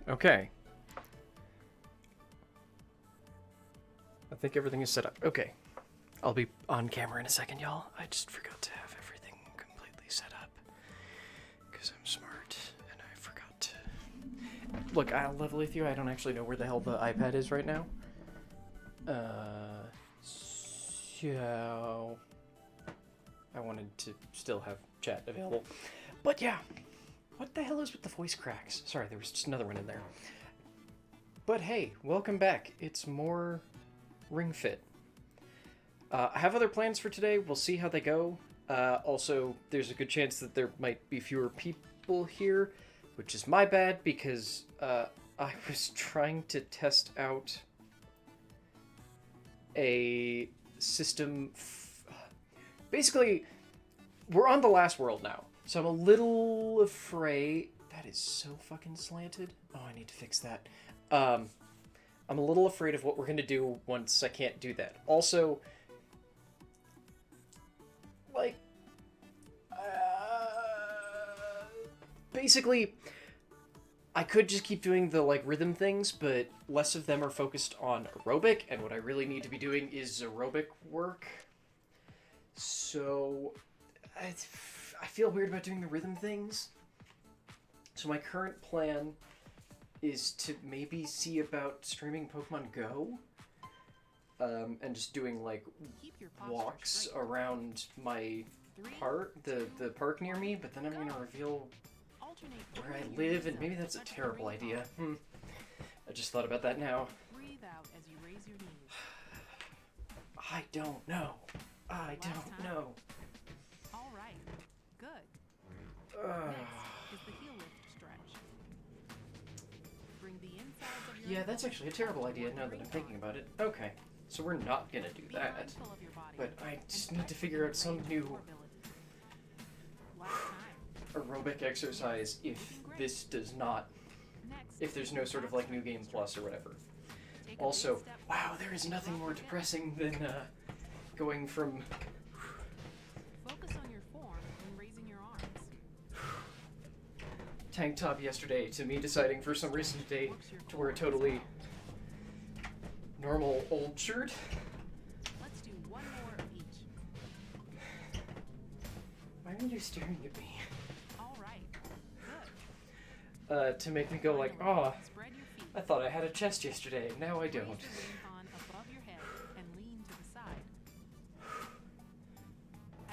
Okay. I think everything is set up. Okay. I'll be on camera in a second, y'all. I just forgot to have everything completely set up. Because I'm smart, and I forgot to... Look, I'll level with you. I don't actually know where the hell the iPad is right now. So... I wanted to still have chat available. But yeah, what the hell is with the voice cracks? Sorry, there was just another one in there. But hey, welcome back. It's more Ring Fit. I have other plans for today. We'll see how they go. Also, there's a good chance that there might be fewer people here, which is my bad because I was trying to test out a system. Basically, we're on the last world now, so I'm a little afraid. That is so fucking slanted. Oh, I need to fix that. I'm a little afraid of what we're gonna do once I can't do that. Also, like, basically, I could just keep doing the, like, rhythm things, but less of them are focused on aerobic, and what I really need to be doing is aerobic work. So, I feel weird about doing the rhythm things. So my current plan is to maybe see about streaming Pokemon Go. And just doing, like, walks around my park, the park near me, but then I'm gonna reveal where I live, and maybe that's a terrible idea. I just thought about that now. I don't know. I don't know. All right. Good. Next is the heel lift stretch. Bring the insides of your Yeah, that's actually a terrible idea now that I'm thinking about it. Okay, so we're not gonna do that. But I just need to figure out some new aerobic exercise if this does not, if there's no sort of, like, New Game Plus or whatever. Also, wow, there is nothing more depressing than going from focus on your form when raising your arms. tank top yesterday to me deciding for some reason today to wear a totally normal old shirt. Let's do one more of each. Why are you staring at me? All right. Good. To make me go like, oh, Spread your feet. I thought I had a chest yesterday, now I don't. Raise your wing on above your head and lean to the side.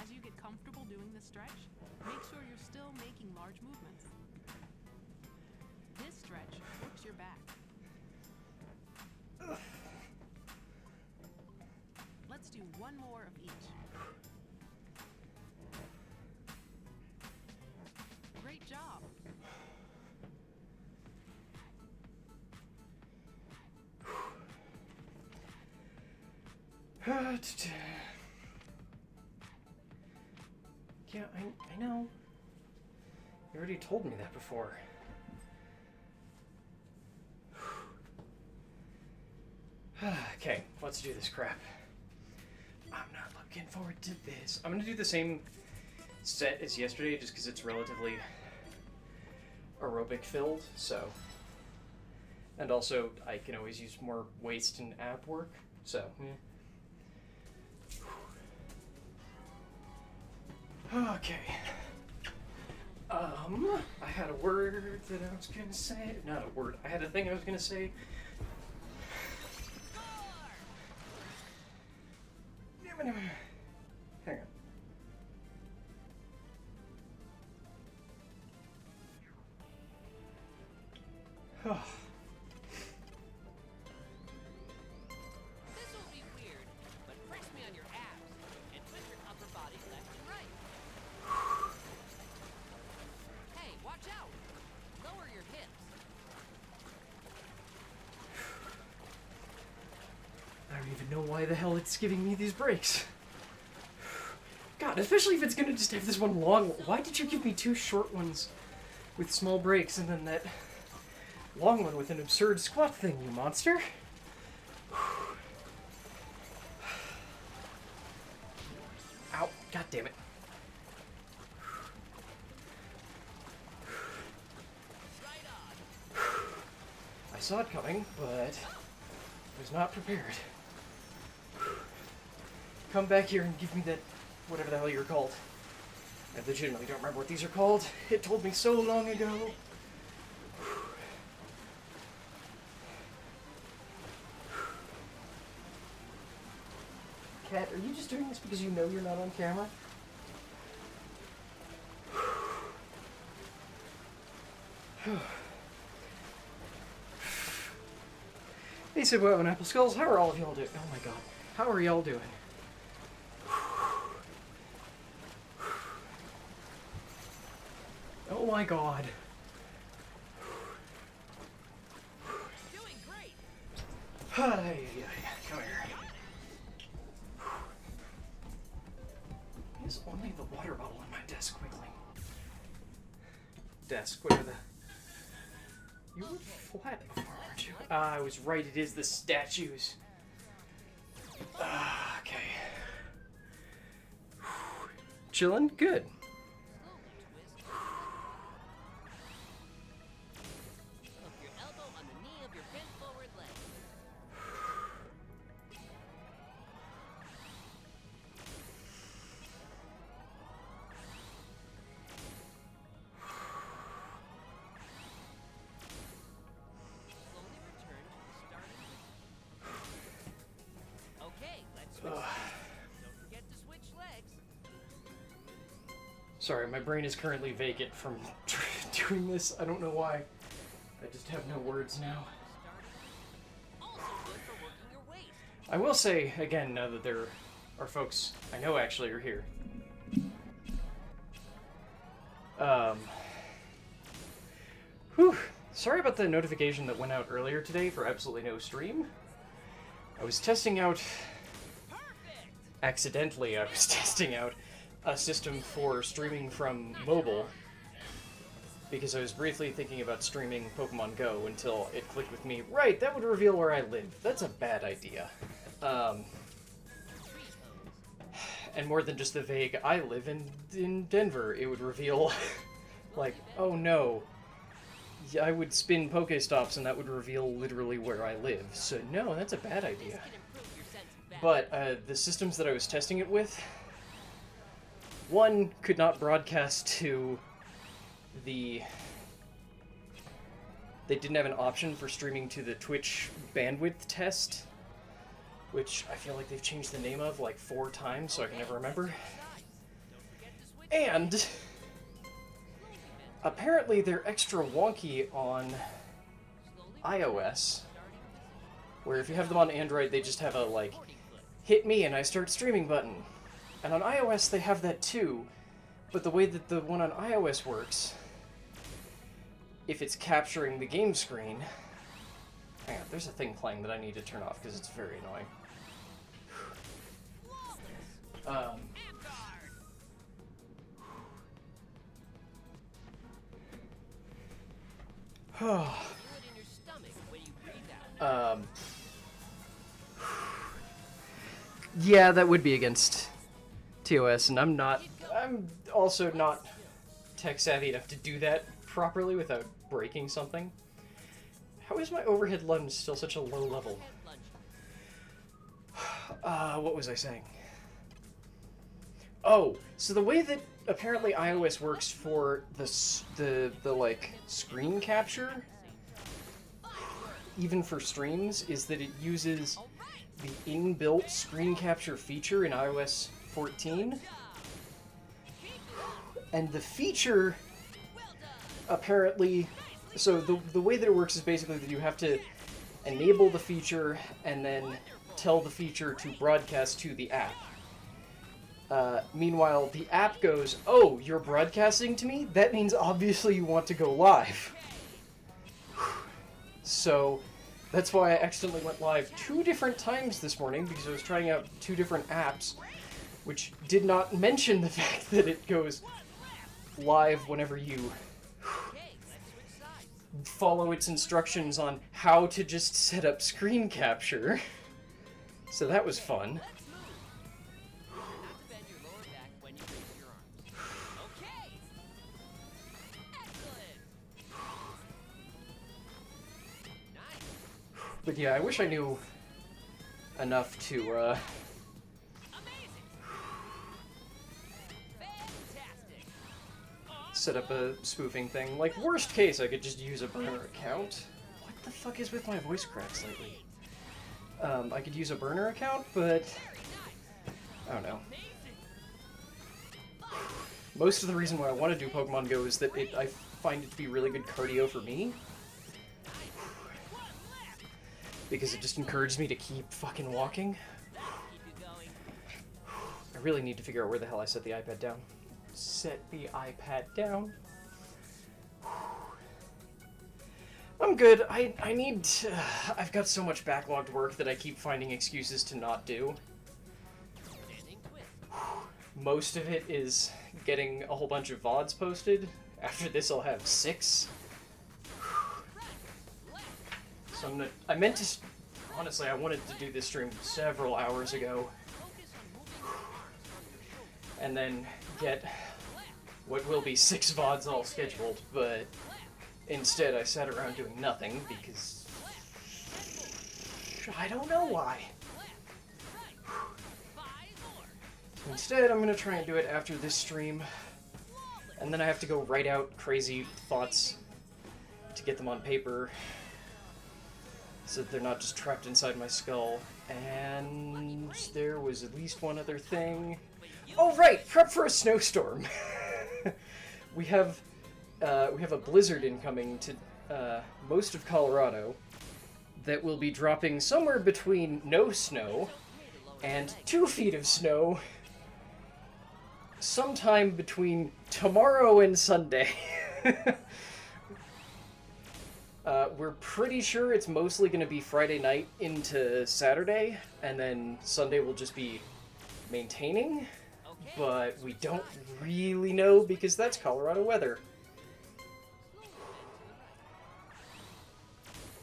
As you get comfortable doing the stretch, make sure you're still making large movements. This stretch works your back. Let's do one more of each. Great job. Yeah, I know. You already told me that before. Okay, let's do this crap. I'm not looking forward to this. I'm gonna do the same set as yesterday just because it's relatively aerobic filled, so. And also, I can always use more waist and ab work, so. Okay. I had a word that I was gonna say. Not a word. I had a thing I was gonna say. Hang on. This will be weird, but press me on your abs and twist your upper body left and right. Hey, watch out! Lower your hips. I don't even know why the hell it's giving me these breaks. God, especially if it's gonna just have this one long. Why did you give me two short ones with small breaks and then that long one with an absurd squat thing, you monster? Ow, god damn it. Right saw it coming, but was not prepared. Come back here and give me that, whatever the hell you're called. I legitimately don't remember what these are called. It told me so long ago. Cat, are you just doing this because you know you're not on camera? Hey, Subway and Apple Skulls, how are all of y'all doing? Oh my god, how are y'all doing? Oh my god. Doing great. Hi, come here. There's only the water bottle on my desk wiggling. Desk, whatever the... You were flat before, weren't you? Ah, I was right, it is the statues. Ah, okay. Chillin'? Good. Hook your elbow on the knee of your bent forward leg. Slowly return to the starting position. Okay, let's switch sides. Don't forget to switch legs. Sorry, my brain is currently vacant from doing this. I don't know why. I just have no words now. Also good for working your waist. I will say, again, now that there are folks I know actually are here. Whew. Sorry about the notification that went out earlier today for absolutely no stream. I was testing out... Perfect. Accidentally, I was testing out a system for streaming from mobile because I was briefly thinking about streaming Pokemon Go until it clicked with me, right, that would reveal where I live. That's a bad idea. And more than just the vague, I live in Denver, it would reveal, like, oh no, I would spin Pokestops and that would reveal literally where I live. So no, that's a bad idea. Can improve your sense of balance. But the systems that I was testing it with, one could not broadcast to the... They didn't have an option for streaming to the Twitch bandwidth test, which I feel like they've changed the name of like 4 times, so I can never remember. And apparently they're extra wonky on iOS, where if you have them on Android, they just have a, like, hit me and I start streaming button. And on iOS, they have that too, but the way that the one on iOS works, if it's capturing the game screen... Hang on, there's a thing playing that I need to turn off because it's very annoying. Feel it in your stomach when you breathe out. Yeah, that would be against TOS, and I'm also not tech savvy enough to do that properly without breaking something. How is my overhead lunge still such a low level? What was I saying? Oh, so the way that apparently iOS works for the like screen capture, even for streams, is that it uses the inbuilt screen capture feature in iOS 14. And the feature apparently, so the way that it works is basically that you have to enable the feature and then tell the feature to broadcast to the app. Meanwhile, the app goes, oh, you're broadcasting to me? That means obviously you want to go live. So that's why I accidentally went live 2 different times this morning, because I was trying out 2 different apps, which did not mention the fact that it goes live whenever you follow its instructions on how to just set up screen capture. So that was fun. Not to bend your lower back when you raise your arms. Okay. Excellent. Nice. But yeah, I wish I knew enough to, Amazing. Fantastic. set up a spoofing thing. Like, worst case, I could just use a burner account. What the fuck is with my voice cracks lately? I could use a burner account, but I don't know. Most of the reason why I want to do Pokemon Go is that I find it to be really good cardio for me. Because it just encourages me to keep fucking walking. Keep you going. I really need to figure out where the hell I set the iPad down. Set the iPad down. I'm good. I need to, I've got so much backlogged work that I keep finding excuses to not do. Standing twist. Most of it is getting a whole bunch of VODs posted. After this, I'll have 6. So I meant to, honestly, I wanted to do this stream several hours ago. And then get what will be 6 VODs all scheduled, but instead I sat around doing nothing because I don't know why. Instead, I'm gonna try and do it after this stream, and then I have to go write out crazy thoughts to get them on paper, so that they're not just trapped inside my skull. And there was at least one other thing. Oh right, prep for a snowstorm. we have a blizzard incoming to most of Colorado that will be dropping somewhere between no snow and 2 feet of snow sometime between tomorrow and Sunday. We're pretty sure it's mostly going to be Friday night into Saturday, and then Sunday will just be maintaining, but we don't really know because that's Colorado weather.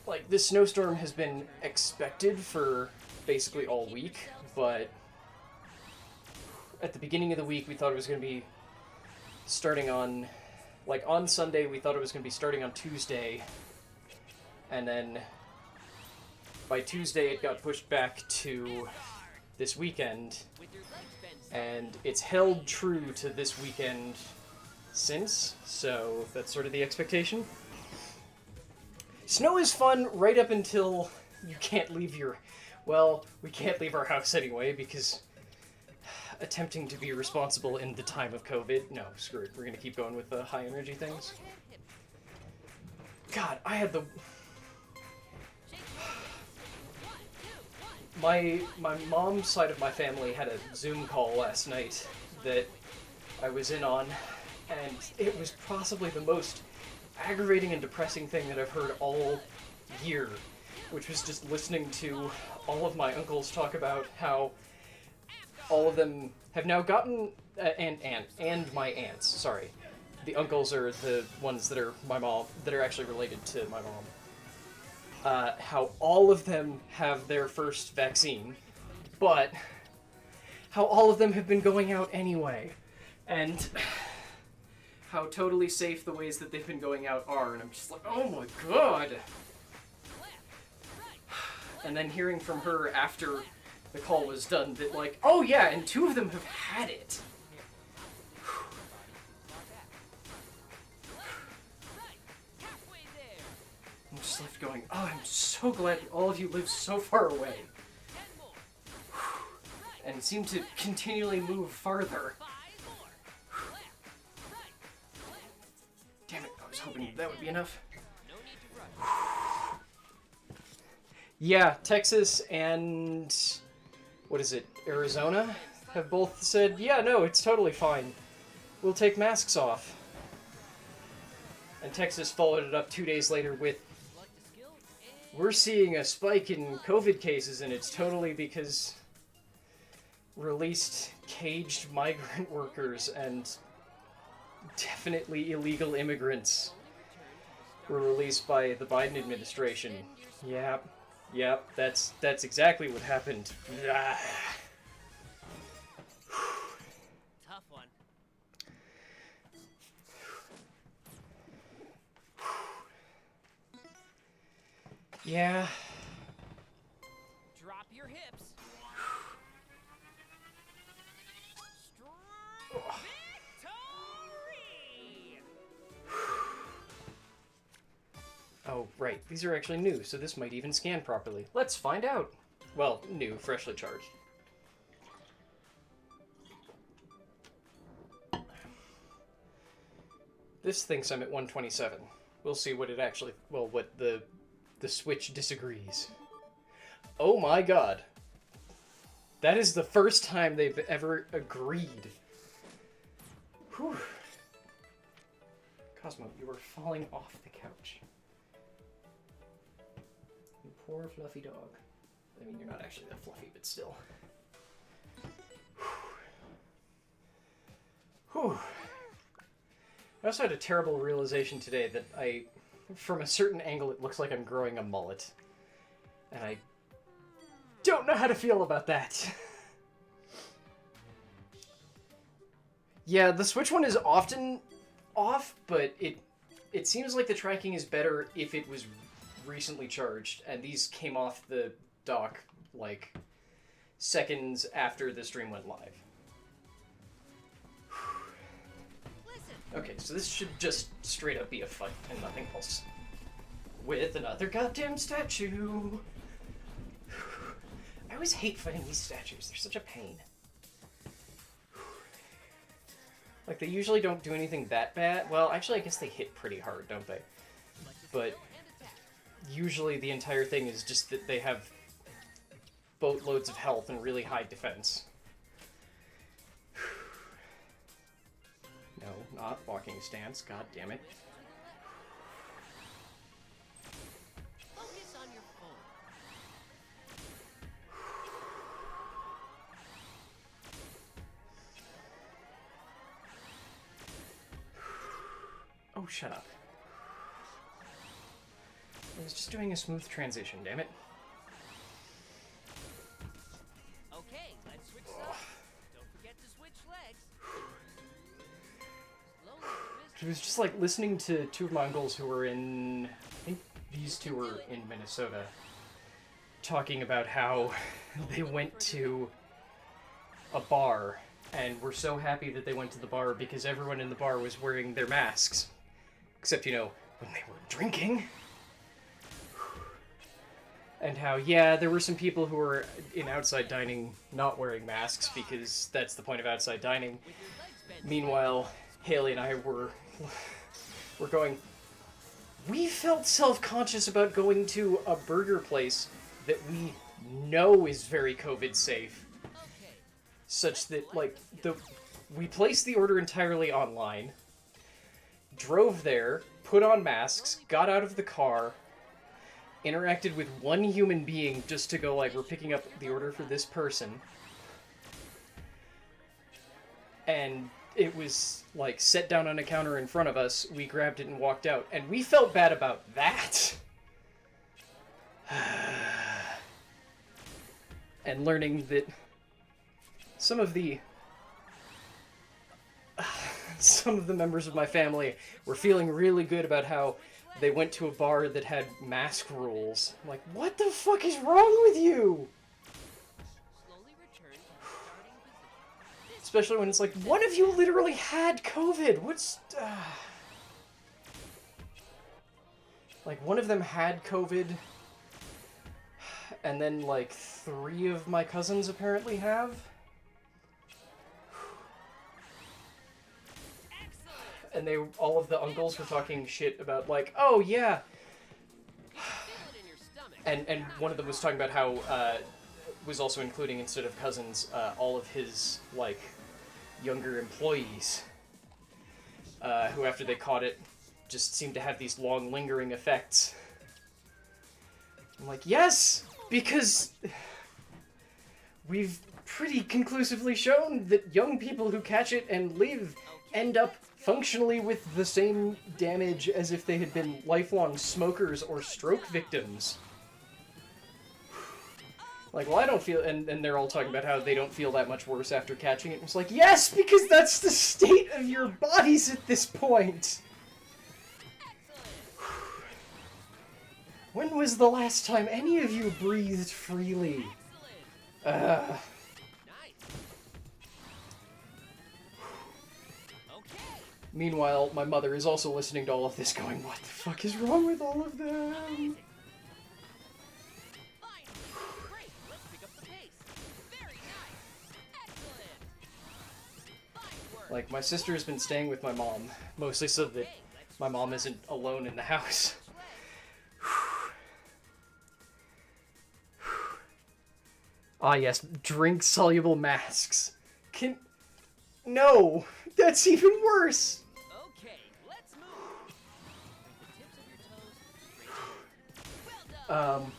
Like, this snowstorm has been expected for basically all week, but at the beginning of the week we thought it was going to be starting on, like, on Sunday we thought it was going to be starting on Tuesday, and then by Tuesday it got pushed back to this weekend, and it's held true to this weekend since, so that's sort of the expectation. Snow is fun right up until you can't leave your... Well, we can't leave our house anyway, because attempting to be responsible in the time of COVID... No, screw it. We're gonna keep going with the high energy things. God, I had the... My mom's side of my family had a Zoom call last night that I was in on, and it was possibly the most aggravating and depressing thing that I've heard all year, which was just listening to all of my uncles talk about how all of them have now gotten, and my aunts, sorry. The uncles are the ones that are my mom, that are actually related to my mom. How all of them have their first vaccine, but how all of them have been going out anyway, and how totally safe the ways that they've been going out are, and I'm just like, oh my god! And then hearing from her after the call was done that, like, oh yeah, and 2 of them have had it. I'm just left going, oh, I'm so glad all of you live so far away. And seem to continually move farther. Damn it, I was hoping that would be enough. Yeah, Texas and, what is it, Arizona have both said, yeah, no, it's totally fine. We'll take masks off. And Texas followed it up 2 days later with, we're seeing a spike in COVID cases, and it's totally because released caged migrant workers and definitely illegal immigrants were released by the Biden administration. Yep, that's exactly what happened. Tough one. Yeah, Oh, right. These are actually new, so this might even scan properly. Let's find out. Well, new, freshly charged. This thinks I'm at 127. We'll see what it actually... Well, what the Switch disagrees. Oh my god. That is the first time they've ever agreed. Whew. Cosmo, you are falling off the couch. You poor fluffy dog. I mean, you're not actually that fluffy, but still. Whew. I also had a terrible realization today that from a certain angle, it looks like I'm growing a mullet. And I don't know how to feel about that. Yeah, the Switch one is often off, but it seems like the tracking is better if it was recently charged, and these came off the dock, like, seconds after the stream went live. Okay, so this should just straight up be a fight and nothing else. With another goddamn statue! I always hate fighting these statues, they're such a pain. Like, they usually don't do anything that bad. Well, actually, I guess they hit pretty hard, don't they? But usually the entire thing is just that they have boatloads of health and really high defense. No, not walking stance. God damn it. Focus on your phone. Oh, shut up. I was just doing a smooth transition, damn it. Okay, let's switch sides. Don't forget to switch legs. Slowly twist. It was just like listening to two of my uncles who were in, I think these two were in Minnesota, talking about how they went to a bar and were so happy that they went to the bar because everyone in the bar was wearing their masks. Except, you know, when they were drinking. And how, yeah, there were some people who were in outside dining not wearing masks because that's the point of outside dining. Meanwhile, Haley and I were going, we felt self-conscious about going to a burger place that we know is very COVID safe. Such that, like, we placed the order entirely online, drove there, put on masks, got out of the car, interacted with one human being just to go, like, we're picking up the order for this person. And it was, like, set down on a counter in front of us, we grabbed it and walked out. And we felt bad about that! And learning that some of the members of my family were feeling really good about how they went to a bar that had mask rules. I'm like, what the fuck is wrong with you? Slowly return to the starting position. Especially when it's like, one of you literally had COVID. What's... Like, one of them had COVID, and then, like, 3 of my cousins apparently have. And all of the uncles were talking shit about, like, oh, yeah. And one of them was talking about how, was also including, instead of cousins, all of his, like, younger employees, who after they caught it, just seemed to have these long lingering effects. I'm like, yes! Because we've pretty conclusively shown that young people who catch it and live end up functionally with the same damage as if they had been lifelong smokers or stroke victims. Like, well, I don't feel... And they're all talking about how they don't feel that much worse after catching it. It's like, yes, because that's the state of your bodies at this point! When was the last time any of you breathed freely? Nice. Okay. Meanwhile, my mother is also listening to all of this going, what the fuck is wrong with all of them? Amazing. Fine. Great. Let's pick up the pace. Very nice. Excellent. Fine work. Like, my sister has been staying with my mom, mostly so that my mom isn't alone in the house. Ah yes, drink-soluble masks. No! That's even worse! Okay, let's move. With the tips of your toes straight forward. Well done.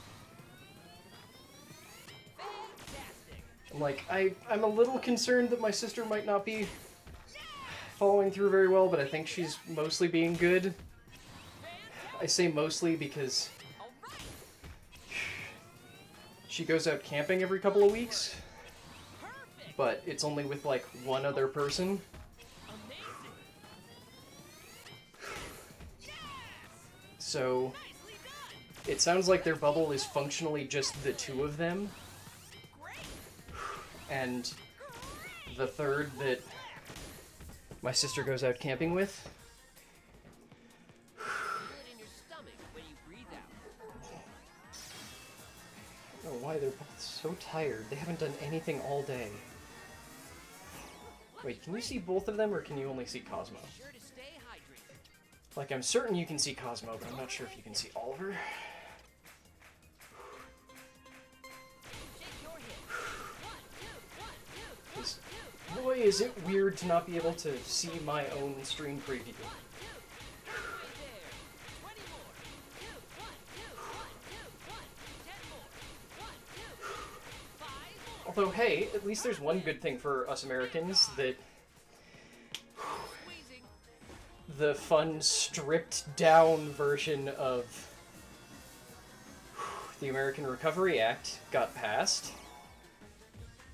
Fantastic. Like, I'm a little concerned that my sister might not be following through very well, but I think she's mostly being good. I say mostly because All right. she goes out camping every couple of weeks, Perfect. but it's only with, like, one other person. Amazing. So, Nicely done. it sounds like their bubble is functionally just the two of them, Great. and the third that my sister goes out camping with. Feel it in your stomach when you breathe out. I don't know why they're both so tired. They haven't done anything all day. Wait, can you see both of them, or can you only see Cosmo? Sure to stay hydrated. Like, I'm certain you can see Cosmo, but I'm not sure if you can see Oliver. Shake your hips. 1, 2, 1, 2, 1, 'Cause, 2. boy, is it weird to not be able to see my own screen preview. Right there. 20 more. 2, 1, 2, 1, 2, 1. 10 more. 1, 2, 5 more. Although, hey, at least there's one good thing for us Americans, that Squeezing. the fun, stripped-down version of the American Recovery Act got passed.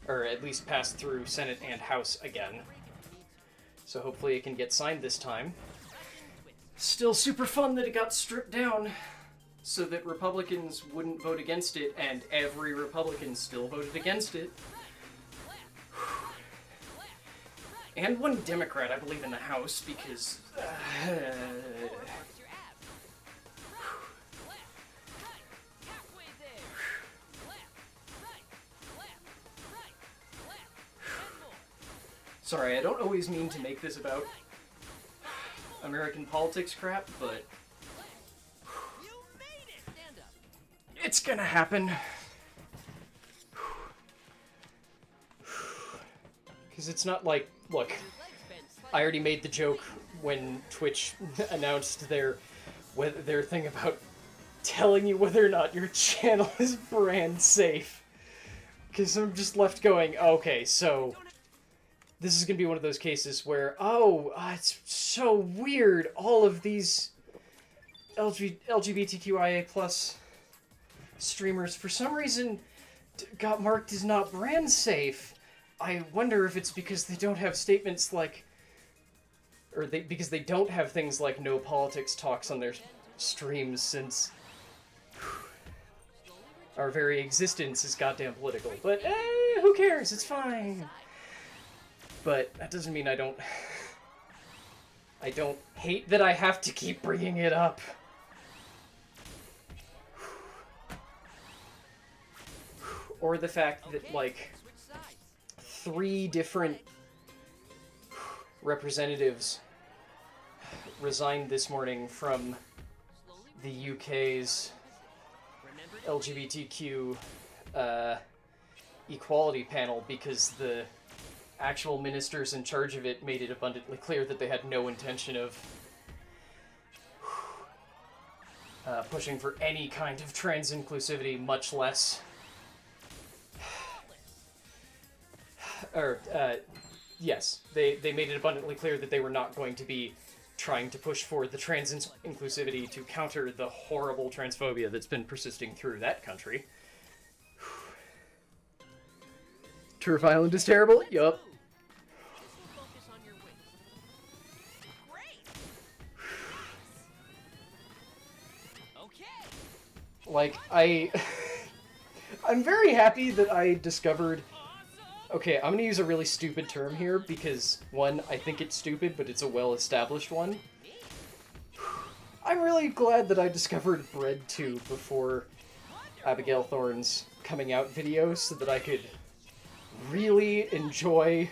Or at least passed through Senate and House again. So hopefully it can get signed this time. Still super fun that it got stripped down so that Republicans wouldn't vote against it, and every Republican still voted against it. And one Democrat, I believe, in the House, because... Works your abs. Left, right, halfway there. Left, right, left, 10 more. Sorry, I don't always mean to make this about American politics crap, but You made it. Stand up. it's gonna happen. Because it's not like, look, Your legs bend slightly. I already made the joke when Twitch announced their thing about telling you whether or not your channel is brand safe. Because I'm just left going, okay, so this is going to be one of those cases where, it's so weird, all of these LGBTQIA plus streamers, for some reason, got marked as not brand safe. I wonder if it's because they don't have statements like, because they don't have things like no politics talks on their streams, since our very existence is goddamn political. But who cares? It's fine. But that doesn't mean I don't hate that I have to keep bringing it up. Or the fact that, like, Switch sides. 3 different representatives resigned this morning from Slowly. the UK's Remember to LGBTQ equality panel because the actual ministers in charge of it made it abundantly clear that they had no intention of pushing for any kind of trans inclusivity, much less yes, they made it abundantly clear that they were not going to be trying to push for the trans inclusivity to counter the horrible transphobia that's been persisting through that country. Turf Island is terrible? Yup. focus on your waist. Great. Okay. Like, I'm very happy that I discovered Okay, I'm gonna use a really stupid term here because, one, I think it's stupid, but it's a well-established one. I'm really glad that I discovered BreadTube before Abigail Thorne's coming out video so that I could really enjoy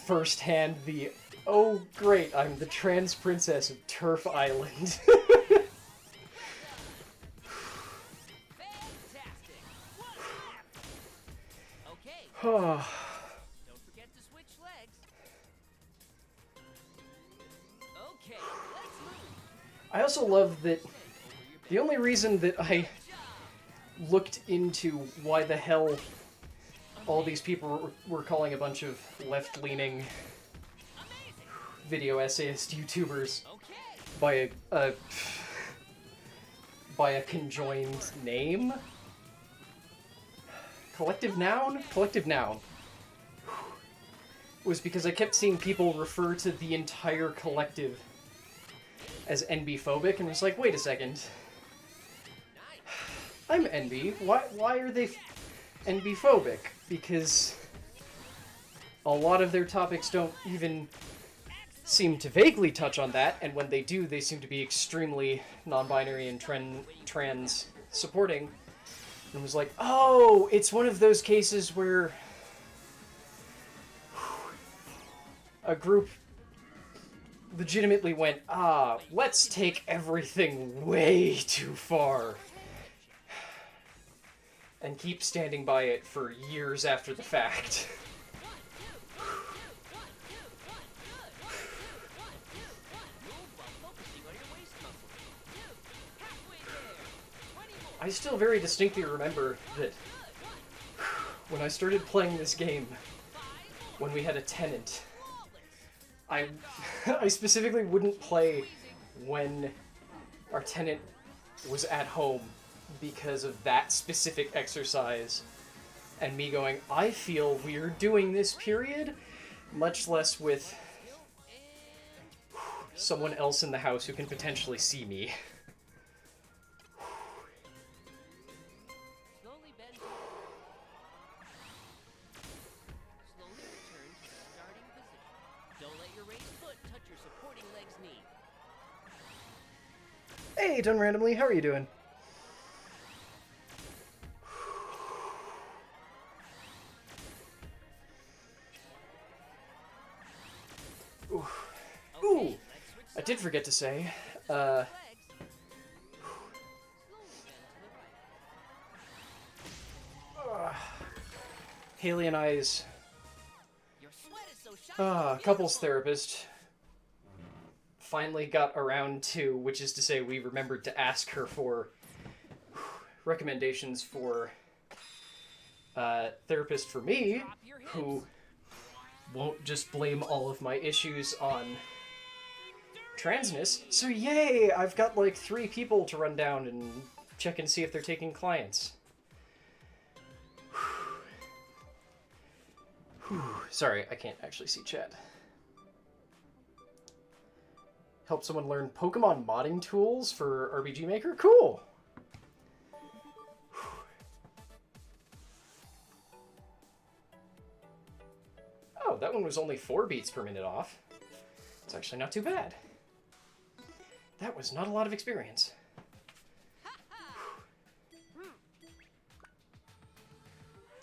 firsthand the, oh great, I'm the trans princess of Turf Island. Fantastic. Okay. Oh. Don't forget to switch legs. Okay, let's move. I also love that the only reason that I looked into why the hell all these people were calling a bunch of left-leaning video essayist YouTubers Okay. by a conjoined name? Collective noun? Collective noun. Was because I kept seeing people refer to the entire collective as NB-phobic, and it's like, wait a second. I'm NB. Why are they NB-phobic? Because a lot of their topics don't even seem to vaguely touch on that, and when they do, they seem to be extremely non-binary and trans supporting. And it was like, oh, it's one of those cases where a group legitimately went, let's take everything way too far. And keep standing by it for years after the fact. I still very distinctly remember that when I started playing this game, when we had a tenant, I specifically wouldn't play when our tenant was at home because of that specific exercise and me going, I feel weird doing this, period, much less with someone else in the house who can potentially see me. Slowly bend forward. Slowly return to the starting position. Don't let your raised foot touch your supporting leg's knee. Hey, done randomly, how are you doing? Ooh. Ooh. I did forget to say, Legs. Slowly bend to the right. Haley and I's Your sweat is so shiny. couples therapist finally got around to, which is to say we remembered to ask her for recommendations for therapist for me, who won't just blame all of my issues on transness. So yay, I've got like 3 people to run down and check and see if they're taking clients. Sorry, I can't actually see chat. Help someone learn Pokemon modding tools for RPG Maker? Cool! Oh, that one was only 4 beats per minute off. It's actually not too bad. That was not a lot of experience.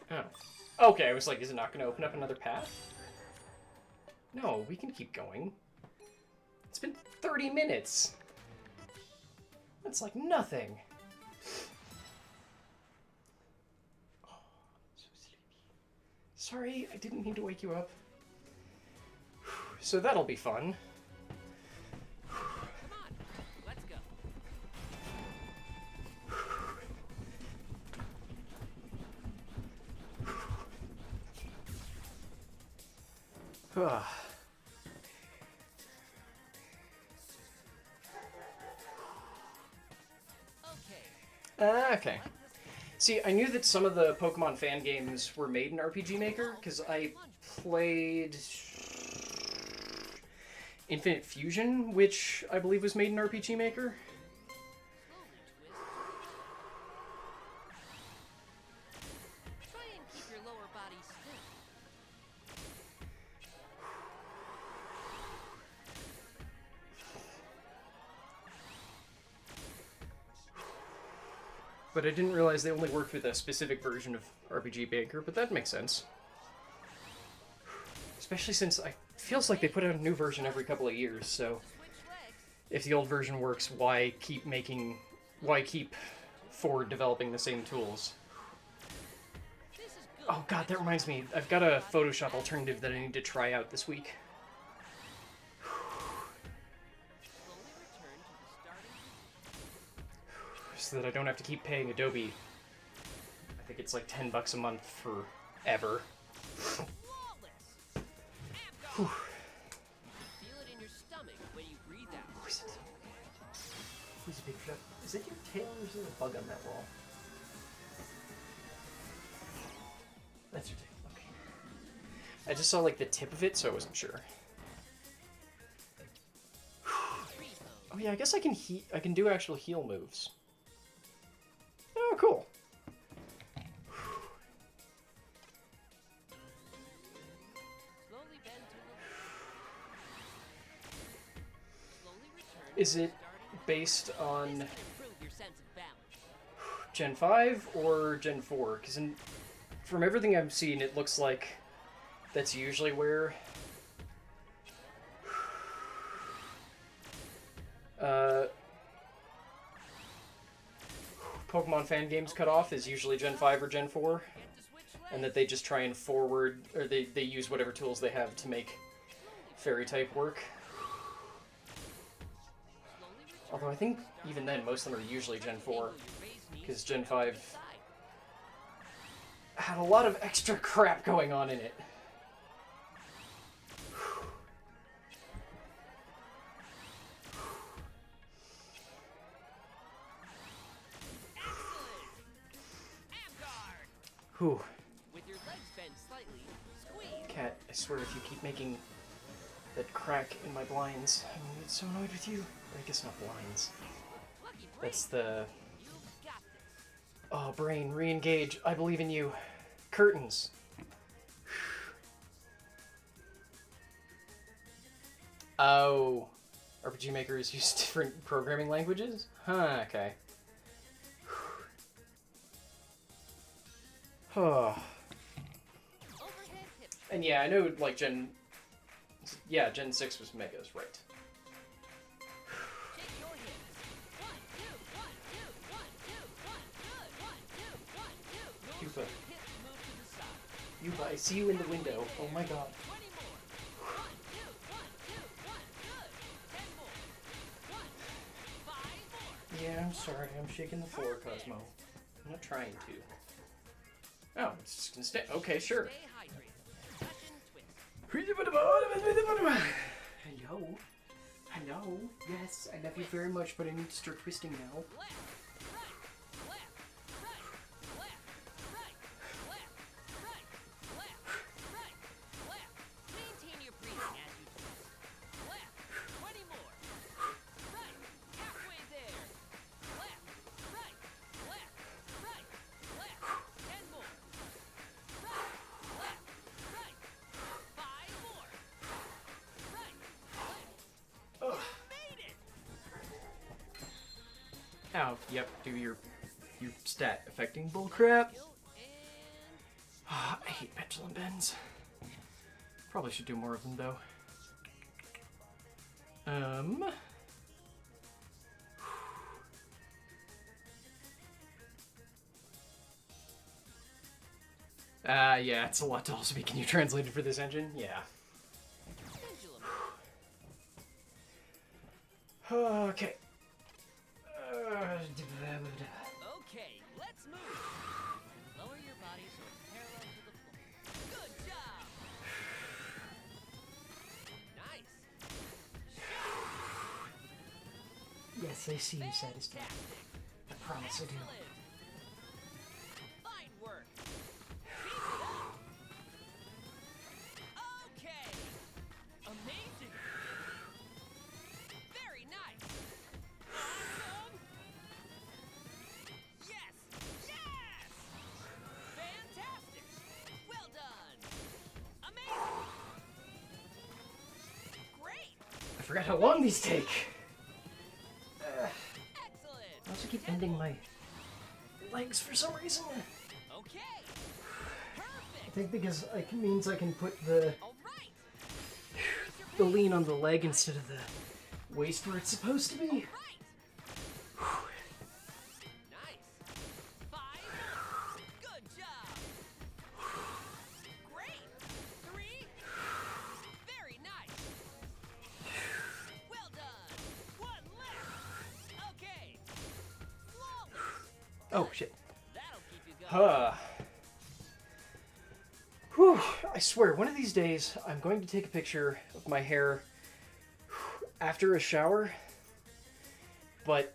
Oh. Okay, I was like, is it not going to open up another path? No, we can keep going. It's been 30 minutes. That's like nothing. Oh, so sleepy. Sorry, I didn't mean to wake you up. So that'll be fun. Come on. Let's go. Okay. See, I knew that some of the Pokemon fan games were made in RPG Maker, because I played Infinite Fusion, which I believe was made in RPG Maker. Try But I didn't realize they only worked with a specific version of RPG Maker, but that makes sense. Especially since it feels like they put out a new version every couple of years, so Switch legs. if the old version works, why keep forward developing the same tools? This is good. Oh god, that reminds me. I've got a Photoshop alternative that I need to try out this week. Slowly return to the starting So that I don't have to keep paying Adobe. I think it's like $10 a month forever. flawless. Feel it in your stomach when you breathe out. Who's a big shot? Is it your tail or is there a bug on that wall? That's your tail, okay. I just saw like the tip of it, so I wasn't sure. Oh yeah, I guess I can do actual heal moves. Oh, cool. Slowly bend to the slowly return Is to the it starting based on This can improve your sense of balance. Gen 5 or Gen 4? Because from everything I've seen, it looks like that's usually where Pokemon fan games cut off is usually Gen 5 or Gen 4, Get to switch legs. and that they just try and forward, or they use whatever tools they have to make fairy type work. Slowly return Although I think even then, most of them are usually Gen 4, because Gen 5 had a lot of extra crap going on in it. Whew. With your legs bent slightly, squeeze. Cat, I swear if you keep making that crack in my blinds, I'm gonna get so annoyed with you. I guess not blinds. Lucky break. That's the... You got this. Oh, brain, re-engage. I believe in you. Curtains. Oh. RPG makers use different programming languages? Huh, okay. Oh. Overhead hip. And yeah, I know, like, Gen 6 was Megas, right. Shake your hips. 1, 2, 1, 2, 1, 2, 1, good. 1, 2, 1, 2. Yuba. Hips move to the side. Yuba, I see you in the window. Oh my god. 20 more. 1, 2, 1, 2, 1, good. 10 more. 1, 5 more. Yeah, I'm sorry. I'm shaking the floor, Cosmo. I'm not trying to. Oh, it's just gonna stay. Okay, sure. Stay hydrated. Touch and twist. Hello. Hello. Yes, I love you very much, but I need to start twisting now. Left, right, left, right, left, right, left, right, left, right, left. Maintain your breathing as you twist. Left, 20 more. Right, halfway there. Left, right, left, right, left. 10 more. Right, left, right. 5 more. Right, left. Ugh. Made it. Ow. Yep. Do your stat affecting bullcrap. Go and I hate pendulum bends. Probably should do more of them though. Yeah, it's a lot to also be. Can you translate it for this engine? Yeah. pendulum. Okay. Okay, let's move. Lower your body so it's parallel to the floor. Good job. Nice. Yes, I see you satisfied. Fantastic. I promise I do. Excellent. Fine work. Keep it up. Okay. Amazing. Very nice. Awesome. Yes. Yes. Fantastic. Well done. Amazing. Great. I forgot how long these take. Excellent. I also keep ending my legs for some reason. Okay. I Perfect. think because it means I can put the All right. the lean on the leg instead of the waist where it's supposed to be. Right. Nice. 5 more. Good job. Great. 3. Very nice. Well done. 1 left. Okay. Flawless. Oh shit. That'll keep you going. Whew. I swear, one of these days I'm going to take a picture of my hair after a shower, but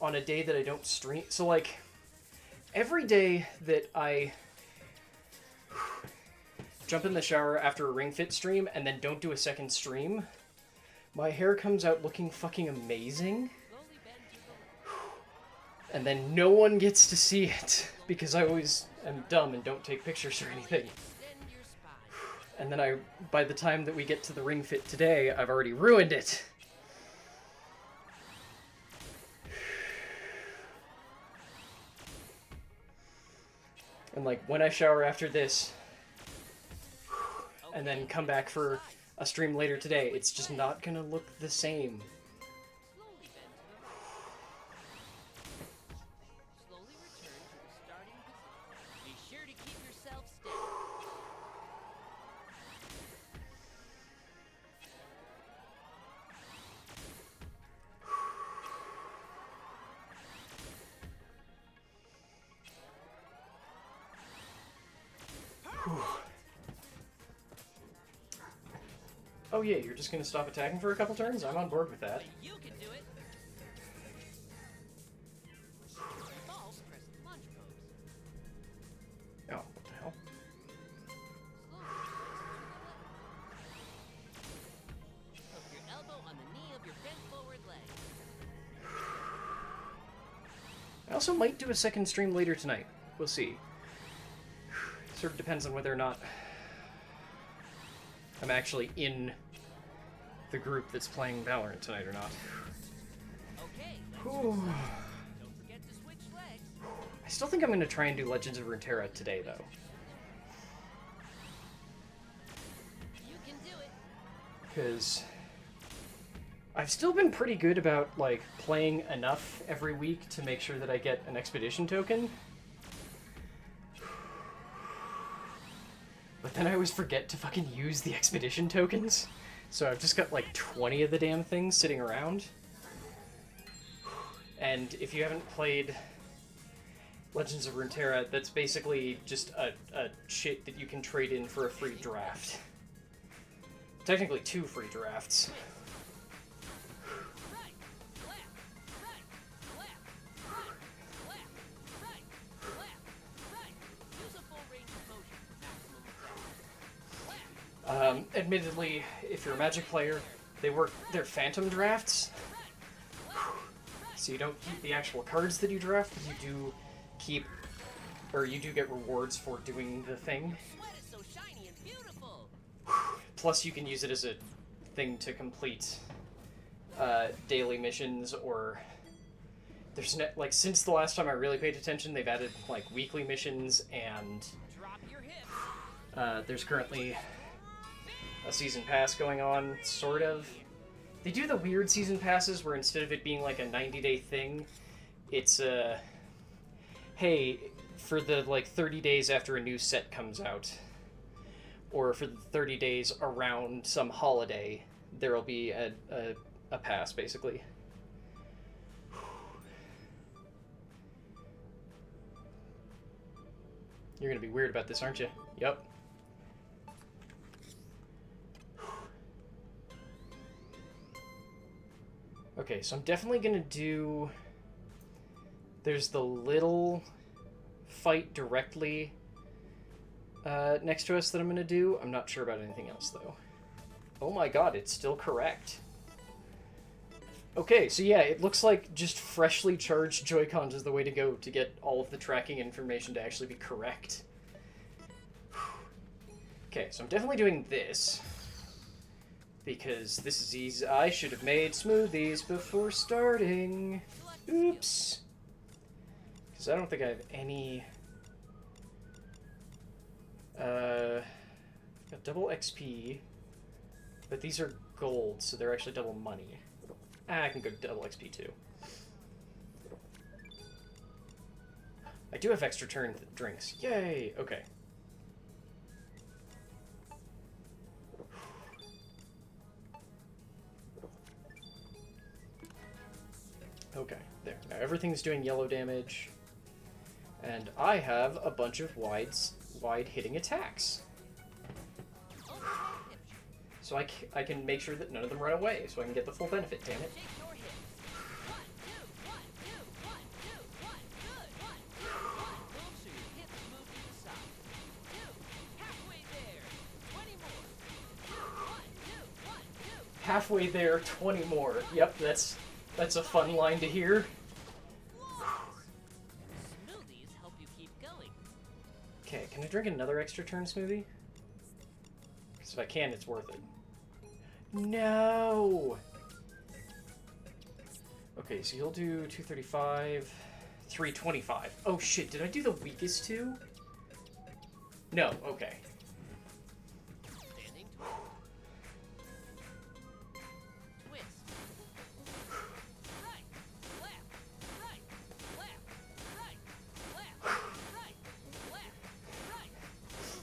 on a day that I don't stream. So like every day that I jump in the shower after a Ring Fit stream and then don't do a second stream, my hair comes out looking fucking amazing. Slowly bend to the left. And then no one gets to see it because I always am dumb and don't take pictures or anything. Extend your spine. And then by the time that we get to the Ring Fit today, I've already ruined it. And like when I shower after this, and then come back for a stream later today, it's just not gonna look the same. Slowly bend to the right. Slowly return to the starting position. Be sure to keep yourself steady. Oh yeah, you're just gonna stop attacking for a couple turns? I'm on board with that. You can do it. False press lunge pose. Oh, what the hell? Slowly twist to the left. Hook your elbow on the knee of your bent forward leg. I also might do a second stream later tonight. We'll see. Sort of depends on whether or not I'm actually in the group that's playing Valorant tonight or not. Okay, let's Whew. don't forget to switch legs. I still think I'm going to try and do Legends of Runeterra today, though. You can do it. Because I've still been pretty good about, like, playing enough every week to make sure that I get an Expedition token. But then I always forget to fucking use the Expedition tokens. So I've just got, like, 20 of the damn things sitting around. And if you haven't played Legends of Runeterra, that's basically just a shit that you can trade in for a free draft. Technically 2 free drafts. Right, left, right, left, right, left, right, left, right. Use a full range of motion for maximum effect. Left, Admittedly, if you're a Magic player, they're phantom drafts. So you don't keep the actual cards that you draft, but you do keep, or you do get rewards for doing the thing. sweat is so shiny and beautiful. Plus, you can use it as a thing to complete daily missions, or there's like since the last time I really paid attention, they've added like weekly missions, and Drop your hips. there's currently a season pass going on, sort of. They do the weird season passes where instead of it being like a 90-day thing, it's hey, for the like 30 days after a new set comes out, or for the 30 days around some holiday, there'll be a pass, basically. You're gonna be weird about this, aren't you? Yep. Okay, so I'm definitely gonna do... There's the little fight directly next to us that I'm gonna do. I'm not sure about anything else, though. Oh my god, it's still correct. Okay, so yeah, it looks like just freshly charged Joy-Cons is the way to go to get all of the tracking information to actually be correct. Okay, so I'm definitely doing this. Because this is easy. I should have made smoothies before starting. Oops. Because Because I don't think I have any... got double XP, but these are gold, so they're actually double money. I can go double XP too. I do have extra turn drinks. Yay! Okay. Okay, there. Now everything's doing yellow damage. And I have a bunch of wide-hitting attacks. So I can make sure that none of them run away, so I can get the full benefit, damn it. Halfway there, 20 more. Yep, that's a fun line to hear. Smoothies help you keep going. Okay, can I drink another extra turn smoothie? Because if I can, it's worth it. No! Okay, so you'll do 235, 325. Oh shit, did I do the weakest two? No, okay. Standing twist. Right, left, right, left, right, left, right, left, right.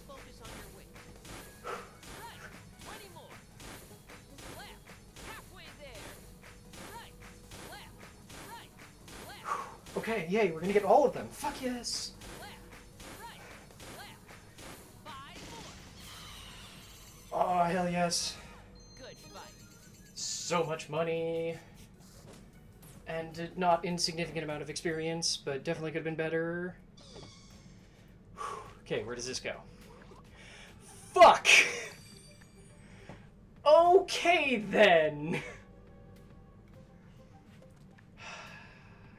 Focus on your wing. Right, 20 more. Left, halfway there. Right, left, left. Okay, yay, we're gonna get all of them. Fuck yes! Left, right, left. 5 more. Oh, hell yes. Good fight. So much money. And a not insignificant amount of experience, but definitely could have been better. Okay, where does this go? Fuck! Okay, then!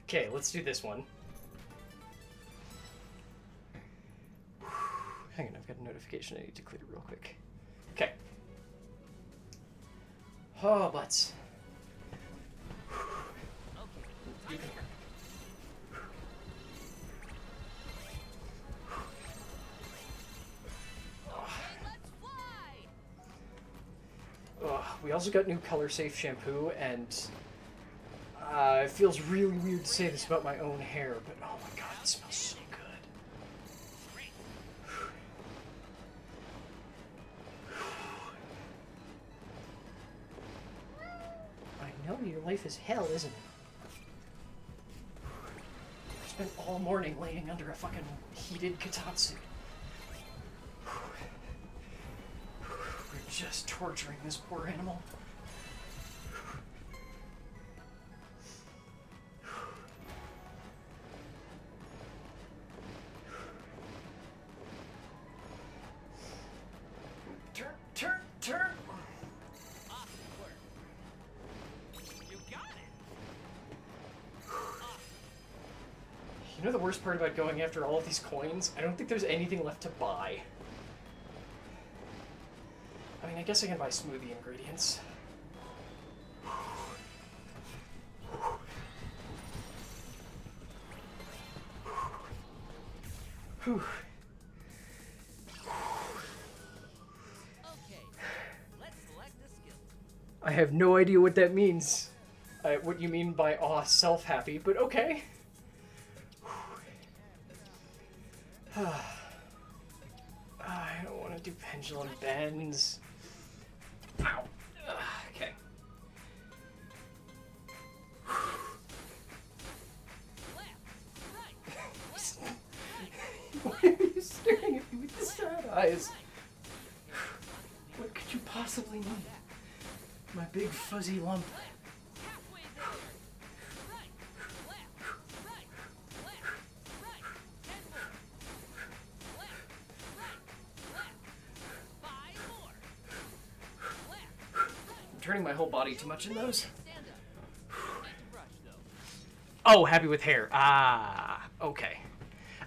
Okay, let's do this one. Hang on, I've got a notification I need to clear real quick. Okay. Oh, butts. Okay. Let's fly. We also got new color safe shampoo, and it feels really weird to say this about my own hair, but oh my god, it smells so good. I know your life is hell, isn't it? I spent all morning laying under a fucking heated katatsu. We're just torturing this poor animal. Turn! Awesome work. You got it. You know the worst part about going after all of these coins? I don't think there's anything left to buy. I mean, I guess I can buy smoothie ingredients. Whew. Okay. Let's select the skill. I have no idea what that means. What you mean by aw, self-happy, but okay. I don't want to do pendulum bends. Ow. Okay. Left, right, Why are you staring at me with the sad eyes? What could you possibly need? My big fuzzy lump. halfway there. Right, left, right, left, right. 10 more. Left, right, left. 5 more. Left, I'm turning my whole body too much in those. stand up. Don't need to brush though. Oh, happy with hair. Ah, okay.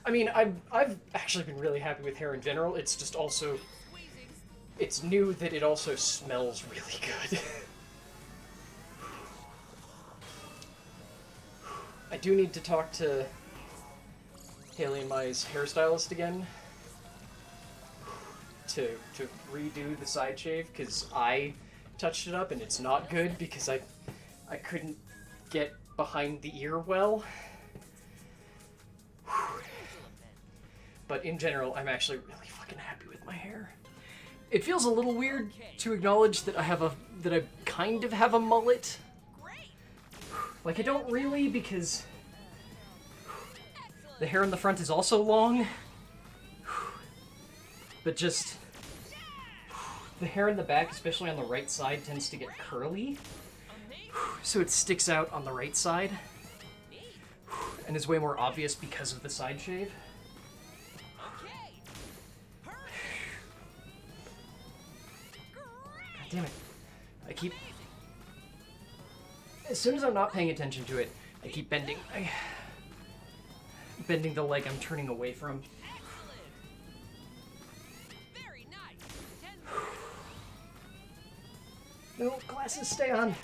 I mean, I've actually been really happy with hair in general. It's just also, Squeezing. it's new that it also smells really good. I do need to talk to Haley and Mai's hairstylist again to redo the side shave because I touched it up and it's not good because I couldn't get behind the ear well. But in general, I'm actually really fucking happy with my hair. It feels a little weird to acknowledge that I kind of have a mullet. Like I don't really because the hair in the front is also long. But just the hair in the back, especially on the right side, tends to get curly. So it sticks out on the right side. And is way more obvious because of the side shave. God damn it. I keep... As soon as I'm not paying attention to it, I keep bending. Bending the leg I'm turning away from. Very nice. 10 No, glasses, stay on.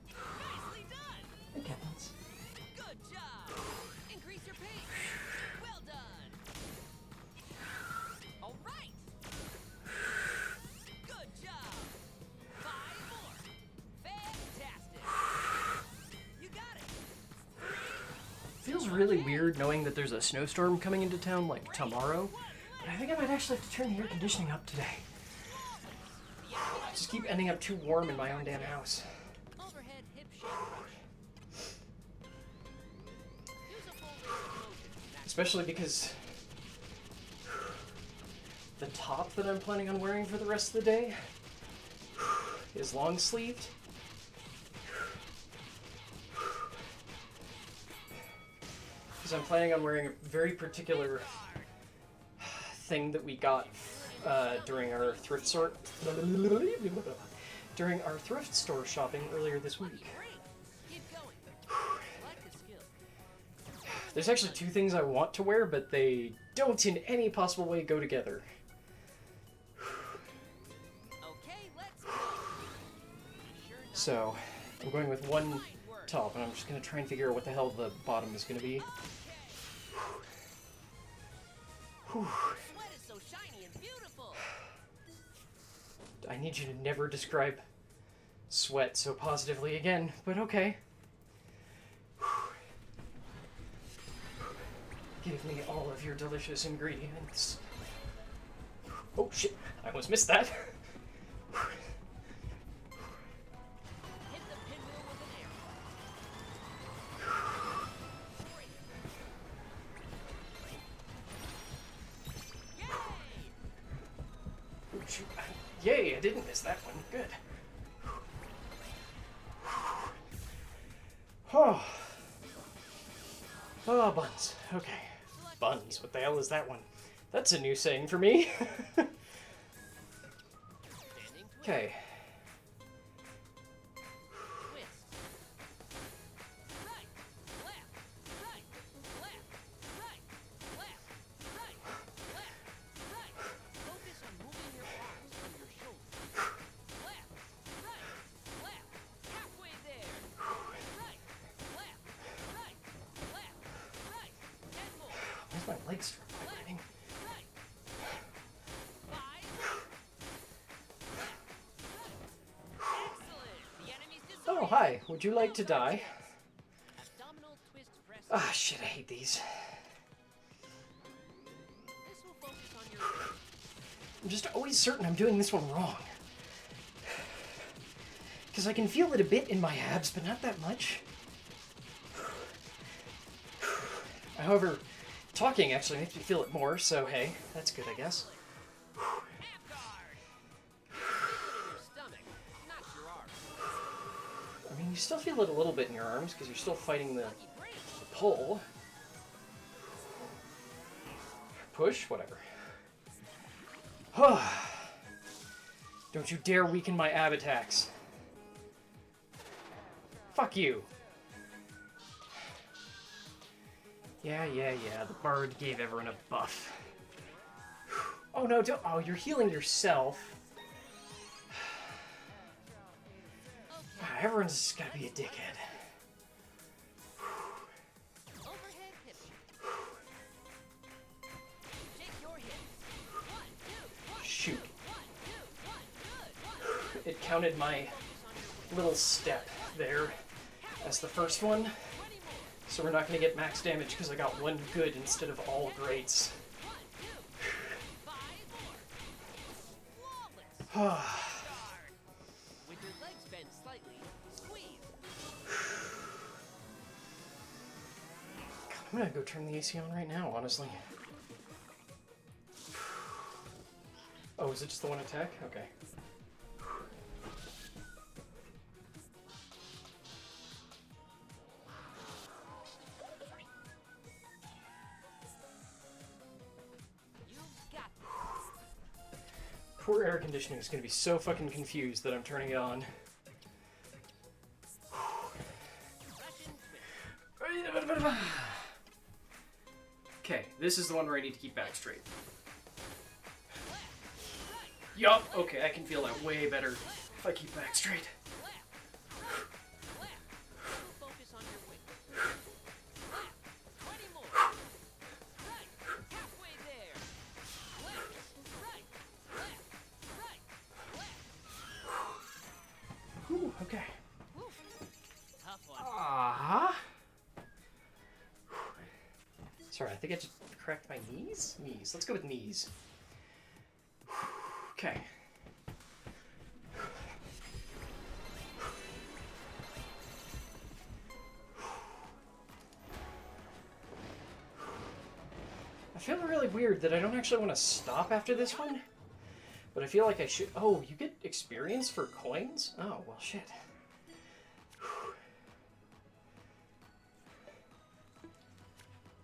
Nicely done. And Captain's. Good job. Increase your pace. Well done. All right. Good job. 5 more. Fantastic. You got it. Feels really weird knowing that there's a snowstorm coming into town like tomorrow. But I think I might actually have to turn the air conditioning up today. I just keep ending up too warm in my own damn house. Overhead hip shake crunch. Use a full range of motion. Especially because the top that I'm planning on wearing for the rest of the day is long sleeved. Because I'm planning on wearing a very particular thing that we got during our thrift store shopping earlier this week. Great. Keep going. Like the skill. There's actually two things I want to wear, but they don't in any possible way go together. Okay, let's go. Sure not So, I'm going with one top, and I'm just going to try and figure out what the hell the bottom is going to be. Whew. sweat is so shiny and beautiful. I need you to never describe sweat so positively again, but okay. Give me all of your delicious ingredients. Oh shit, I almost missed that. Hit the pinwheel with an arrow. Yay! Oh, shoot. Yay, I didn't miss that one. Good. Oh. Oh, buns. Okay. Buns. What the hell is that one? That's a new saying for me. Standing twist. Okay. Twist. Right. Left. Right. Left. Right. Left. Right. Left. Right. Focus on moving your arms from your shoulders. Left. Right. Left. Halfway there. Right. Left. Right. Left. Right. 10 more. Where's my leg strap vibrating? Right. 5. Excellent. The enemy's Oh, hi. Would you like to die? Abdominal twist press. Ah, shit, I hate these. This will focus on your I'm just always certain I'm doing this one wrong. Because I can feel it a bit in my abs, but not that much. However, talking actually makes me feel it more, so hey, that's good, I guess. ab guard. Your stomach, not your arms. I mean, you still feel it a little bit in your arms, because you're still fighting the Lucky break. pull. Push, whatever. Don't you dare weaken my ab attacks. Fuck you. Yeah, the bard gave everyone a buff. Oh no, don't. Oh, you're healing yourself. Everyone's just gotta be a dickhead. Overhead hip shake. counted my little step there as the first one. So we're not going to get max damage because I got one good instead of all greats. With your legs bent slightly, squeeze. I'm going to go turn the AC on right now, honestly. Oh, is it just the one attack? Okay. You've got Poor air conditioning is going to be so fucking confused that I'm turning it on. Okay, this is the one where I need to keep back straight. Yup, okay, I can feel that way better if I keep back straight. focus on your wing. Left. 20 more. Right. Halfway there. Left. Right. Left. Right. Left. Whew, okay. Whew. Tough one. Ah. Sorry, I think I just cracked my knees? Knees. Let's go with knees. Okay. I feel really weird that I don't actually want to stop after this one. But I feel like I should... Oh, you get experience for coins? Oh, well, shit.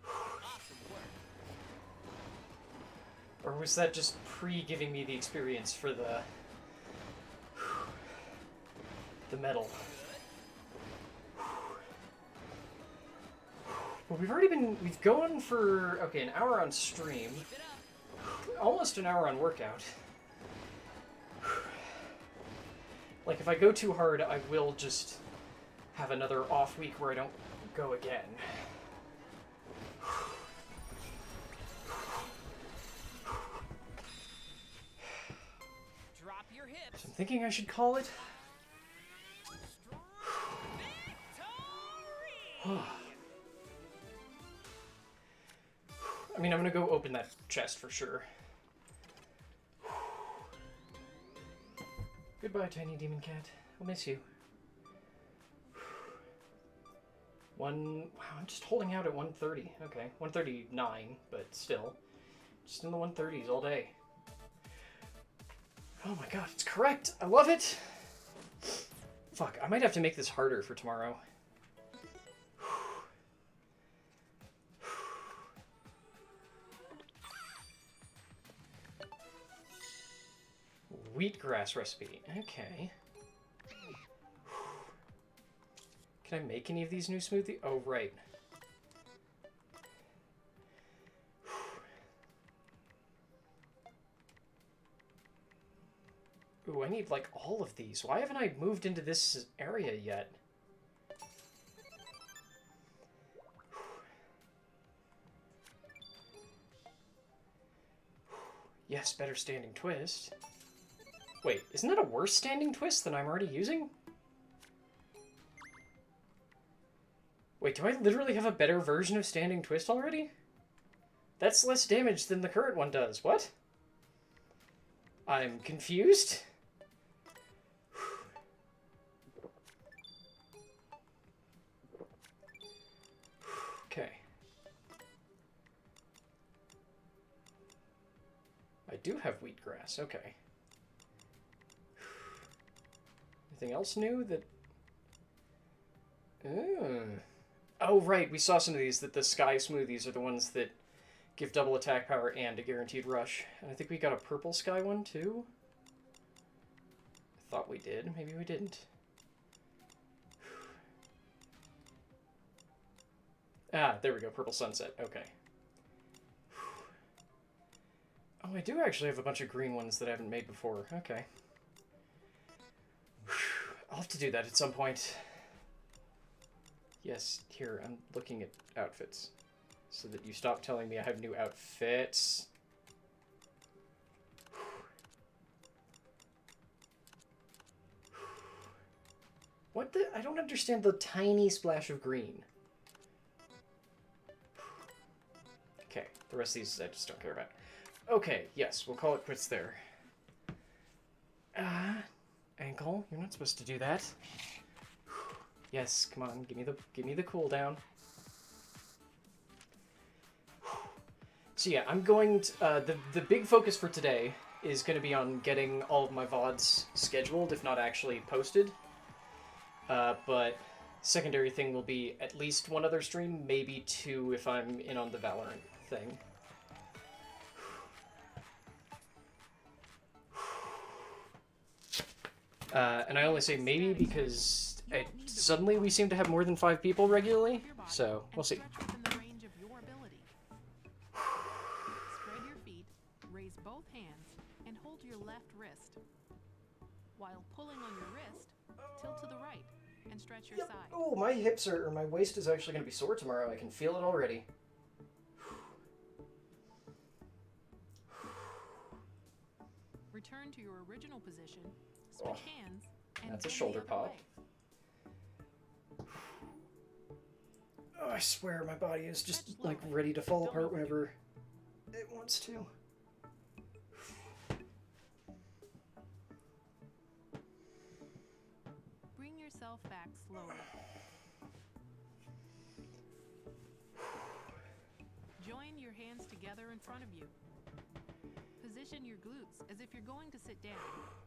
Awesome work. Or was that just pre-giving me the experience for the medal? Well, we've gone for, okay, an hour on stream, almost an hour on workout. Like, if I go too hard, I will just have another off week where I don't go again. Drop your hips. I'm thinking I should call it. Victory! I mean, I'm gonna go open that chest for sure. Goodbye, tiny demon cat. I'll miss you. Wow, I'm just holding out at 130. Okay, 139, but still. Just in the 130s all day. Oh my god, it's correct! I love it! Fuck, I might have to make this harder for tomorrow. Wheatgrass recipe. Okay. Can I make any of these new smoothies? Oh, right. Ooh, I need, like, all of these. Why haven't I moved into this area yet? Yes, better standing twist. Wait, isn't that a worse standing twist than I'm already using? Wait, do I literally have a better version of standing twist already? That's less damage than the current one does. What? I'm confused. Okay. I do have wheatgrass, okay. Anything else new that... Oh, right, we saw some of these, that the sky smoothies are the ones that give double attack power and a guaranteed rush. And I think we got a purple sky one, too? I thought we did. Maybe we didn't. Ah, there we go, purple sunset. Okay. Oh, I do actually have a bunch of green ones that I haven't made before. Okay. I'll have to do that at some point. Yes, here, I'm looking at outfits. So that you stop telling me I have new outfits. What the? I don't understand the tiny splash of green. Okay, the rest of these I just don't care about. Okay, yes, we'll call it quits there. Ankle, you're not supposed to do that. Yes, come on, give me the cooldown. So yeah, I'm going to, the big focus for today is going to be on getting all of my VODs scheduled, if not actually posted. But secondary thing will be at least one other stream, maybe two if I'm in on the Valorant thing. And I only say maybe because suddenly we seem to have more than 5 people regularly, so we'll see. Spread your feet, raise both hands, and hold your left wrist. While pulling on your wrist, tilt to the right and stretch your side. Oh, my hips are, or my waist is actually going to be sore tomorrow. I can feel it already. Return to your original position, switch hands, and that's a bend the shoulder other pop. way. Oh, I swear my body is just like ready to fall apart whenever it wants to. Bring yourself back slowly. Join your hands together in front of you. Position your glutes as if you're going to sit down,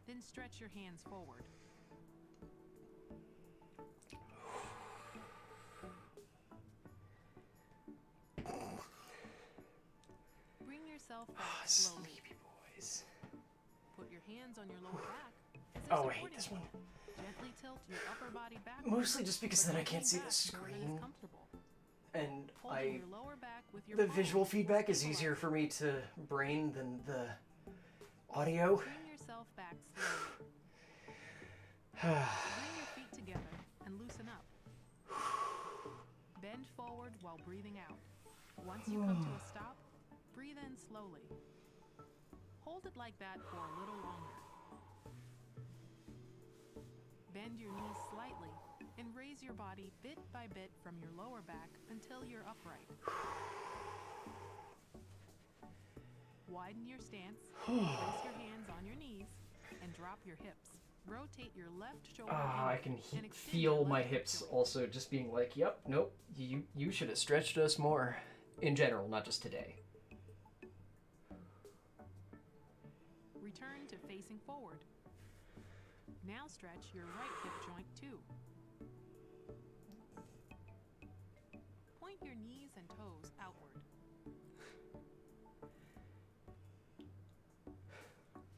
then stretch your hands forward. Bring yourself back slowly. Sleepy boys. Put your hands on your lower back. As if Oh, I hate supporting this you. one. Gently tilt your upper body back. Mostly just because then I can't see the screen. And the visual feedback is easier for me to brain than the audio. Bring yourself back slowly. Bring your feet together and loosen up. Bend forward while breathing out. Once you come to a stop, breathe in slowly. Hold it like that for a little longer. Bend your knees slightly and raise your body bit by bit from your lower back until you're upright. Widen your stance, place your hands on your knees, and drop your hips. Rotate your left shoulder. I can feel my hips also just being like, yep, nope, you should have stretched us more. In general, not just today. Return to facing forward. Now stretch your right hip joint too. Point your knees and toes outward.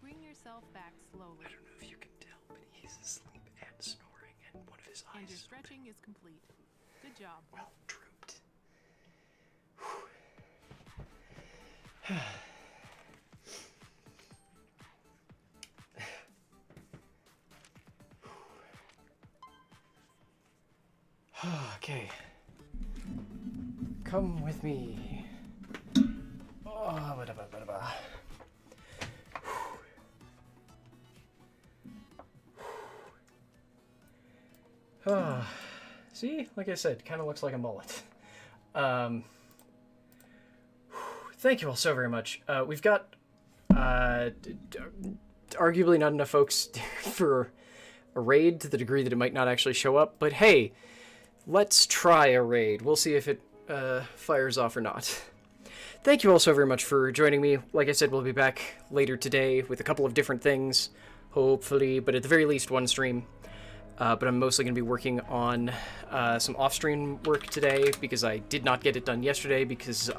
Bring yourself back slowly. I don't know if you can tell, but he's asleep and snoring, and one of his eyes. And your stretching is complete. Good job. Well drooped. Okay. Come with me. Oh, ba-da-ba-ba-da-ba. See, like I said, kind of looks like a mullet. Thank you all so very much. We've got arguably not enough folks for a raid to the degree that it might not actually show up, but hey, let's try a raid. We'll see if it fires off or not. Thank you all so very much for joining me. Like I said, we'll be back later today with a couple of different things, hopefully, but at the very least one stream. But I'm mostly going to be working on some off-stream work today because I did not get it done yesterday because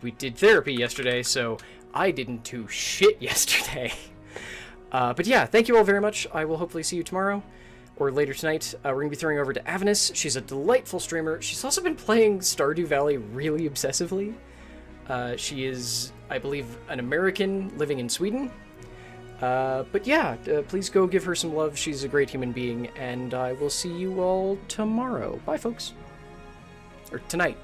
we did therapy yesterday, so I didn't do shit yesterday. But yeah, thank you all very much. I will hopefully see you tomorrow or later tonight. We're going to be throwing over to Avinus. She's a delightful streamer. She's also been playing Stardew Valley really obsessively. She is, I believe, an American living in Sweden. But yeah, please go give her some love. She's a great human being, and I will see you all tomorrow. Bye, folks. Or tonight.